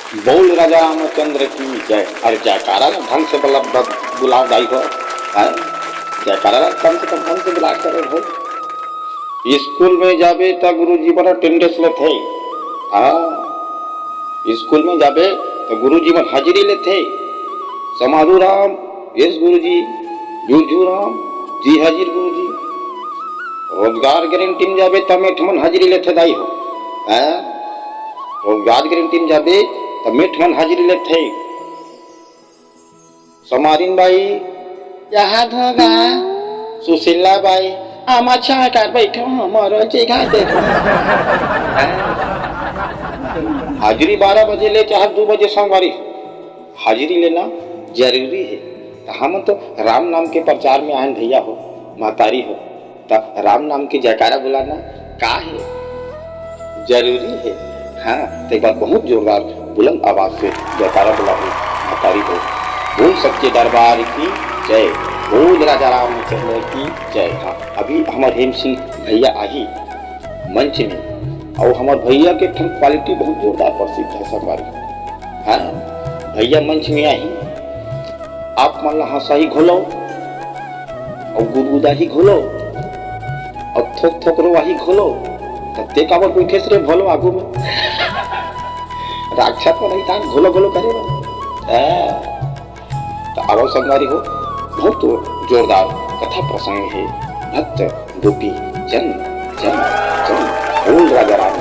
बोल राजा रामचंद्र की जय। अरे जयकारा ना ढंग से बुलाओ दाई हो। जयकारा ना कम से कम ढंग से बुला करे हो। स्कूल में जाबे तो गुरुजी बड़ा टेंडेस ले थे। स्कूल में जाबे तो गुरुजी मन हाजिरी ले थे। समाधु राम यस गुरुजी, जूझू राम जी हाजिर गुरुजी। रोजगार गारंटी में जाबे तो मेठ मन हाजिरी ले थे दाई हो। रोजगार गारंटी में जाबे तो मेठ मन हाजिरी ले थे। समारिन बाई यहाँ धोगा सुशीला बाई आमा चाय कर बैठो हमारो जगह देखो। हाजिरी 12 बजे ले चाहे 2 बजे सोमवारी हाजिरी लेना जरूरी है। तो हम तो राम नाम के प्रचार में आए भैया हो, महतारी हो, तो राम नाम की जयकारा बुलाना का है जरूरी है। हाँ, तो एक बार बहुत जोरदार बुलंद आवाज से जयकारा बुलाओ महतारी हो। बोल सच्चे दरबार की जय, बोल राजा रामचंद्र की जय। हाँ, अभी हमारे हेम सिंह भैया आई मंच में और हमारे भैया के क्वालिटी बहुत जोरदार प्रसिद्ध है हमारी। हाँ, भैया मंच में आई, आप मान ला हंसा ही घोलो और गुदगुदा ही घोलो और थोक थोक रो ही घोलो तत्ते काबर बैठे से भोलो आगू में राक्षा तो नहीं था घोलो घोलो करेगा। तो आवाज संगारी हो, बहुत जोरदार कथा प्रसंग है। भक्त गोपी जन जन जन बोल राजा राम।